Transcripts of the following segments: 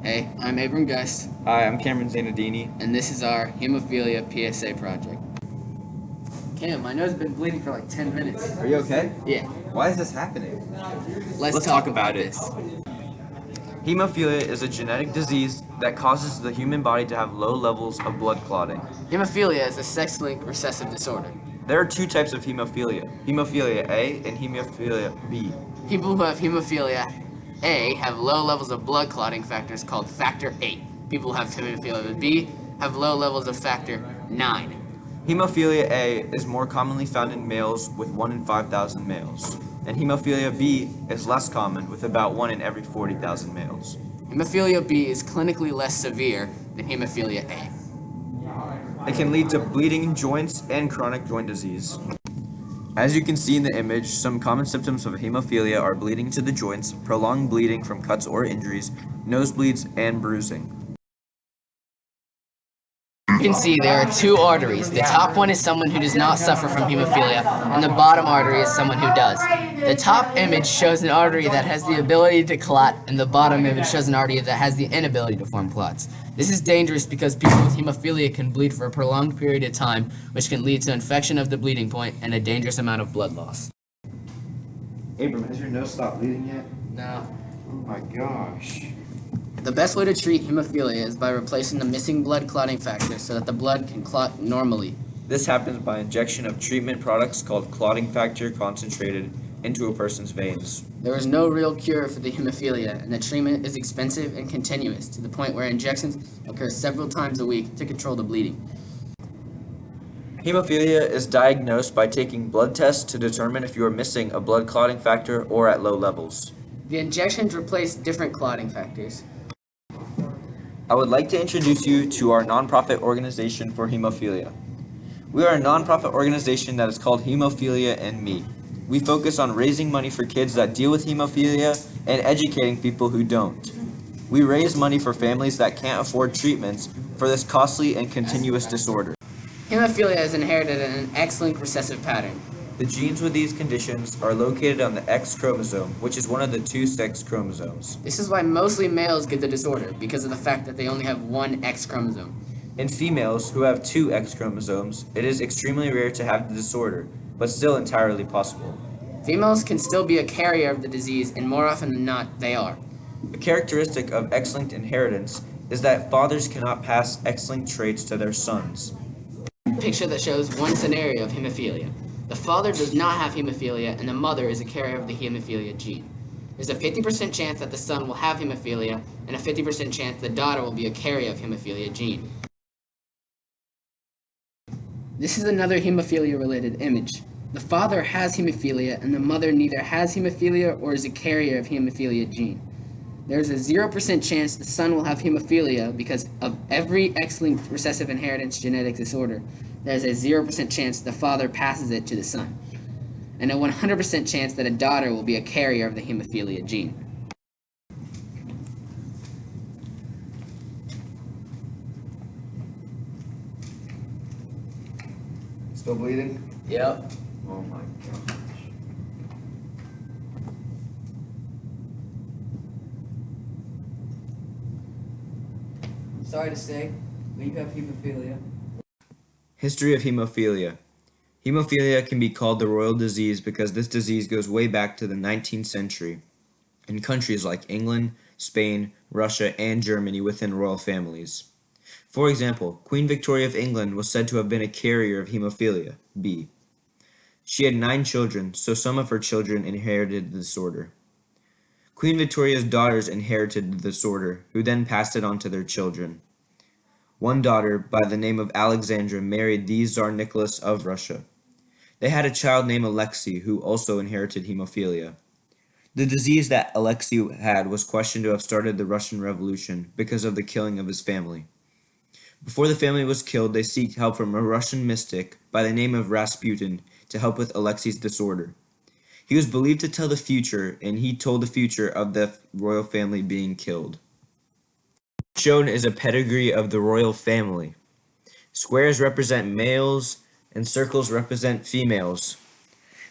Hey, I'm Abram Geist, Hi, I'm Camren Zeinedini. and this is our Hemophilia PSA Project. Cam, my nose has been bleeding for like 10 minutes. Are you okay? Yeah, Why is this happening? let's talk about this. Hemophilia is a genetic disease that causes the human body to have low levels of blood clotting. Hemophilia is a sex-linked recessive disorder. There are two types of hemophilia, hemophilia A and hemophilia B. People who have hemophilia A have low levels of blood clotting factors called factor 8. People who have hemophilia B have low levels of factor 9. Hemophilia A is more commonly found in males with 1 in 5,000 males, and hemophilia B is less common with about 1 in every 40,000 males. Hemophilia B is clinically less severe than hemophilia A. It can lead to bleeding in joints and chronic joint disease. As you can see in the image, some common symptoms of hemophilia are bleeding to the joints, prolonged bleeding from cuts or injuries, nosebleeds, and bruising. You can see there are two arteries. The top one is someone who does not suffer from hemophilia, and the bottom artery is someone who does. The top image shows an artery that has the ability to clot, and the bottom image shows an artery that has the inability to form clots. This is dangerous because people with hemophilia can bleed for a prolonged period of time, which can lead to infection of the bleeding point and a dangerous amount of blood loss. Abram, has your nose stopped bleeding yet? No. Oh my gosh. The best way to treat hemophilia is by replacing the missing blood clotting factor so that the blood can clot normally. This happens by injection of treatment products called clotting factor concentrated into a person's veins. There is no real cure for the hemophilia, and the treatment is expensive and continuous to the point where injections occur several times a week to control the bleeding. Hemophilia is diagnosed by taking blood tests to determine if you are missing a blood clotting factor or at low levels. The injections replace different clotting factors. I would like to introduce you to our nonprofit organization for hemophilia. We are a nonprofit organization that is called Hemophilia and Me. We focus on raising money for kids that deal with hemophilia and educating people who don't. We raise money for families that can't afford treatments for this costly and continuous disorder. Hemophilia is inherited in an X-linked recessive pattern. The genes with these conditions are located on the X chromosome, which is one of the two sex chromosomes. This is why mostly males get the disorder, because of the fact that they only have one X chromosome. In females who have two X chromosomes, it is extremely rare to have the disorder, but still entirely possible. Females can still be a carrier of the disease, and more often than not, they are. A characteristic of X-linked inheritance is that fathers cannot pass X-linked traits to their sons. Picture that shows one scenario of hemophilia. The father does not have hemophilia, and the mother is a carrier of the hemophilia gene. There's a 50% chance that the son will have hemophilia, and a 50% chance the daughter will be a carrier of hemophilia gene. This is another hemophilia-related image. The father has hemophilia, and the mother neither has hemophilia or is a carrier of hemophilia gene. There's a 0% chance the son will have hemophilia because of every X-linked recessive inheritance genetic disorder. There's a 0% chance the father passes it to the son, and a 100% chance that a daughter will be a carrier of the hemophilia gene. Still bleeding? Yep. Oh my gosh. Sorry to say, but you have hemophilia. History of hemophilia. Hemophilia can be called the royal disease because this disease goes way back to the 19th century in countries like England, Spain, Russia, and Germany within royal families. For example, Queen Victoria of England was said to have been a carrier of hemophilia B. She had 9 children, so some of her children inherited the disorder. Queen Victoria's daughters inherited the disorder, who then passed it on to their children. One daughter, by the name of Alexandra, married the Tsar Nicholas of Russia. They had a child named Alexei, who also inherited hemophilia. The disease that Alexei had was questioned to have started the Russian Revolution because of the killing of his family. Before the family was killed, they sought help from a Russian mystic by the name of Rasputin to help with Alexei's disorder. He was believed to tell the future, and he told the future of the royal family being killed. Shown is a pedigree of the royal family. Squares represent males, and circles represent females.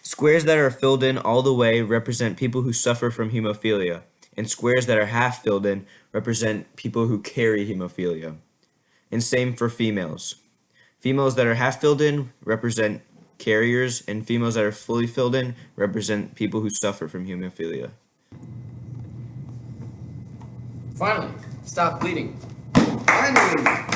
Squares that are filled in all the way represent people who suffer from hemophilia, and squares that are half filled in represent people who carry hemophilia. And same for females. Females that are half filled in represent carriers, and females that are fully filled in represent people who suffer from hemophilia. Finally, stop bleeding. Finally!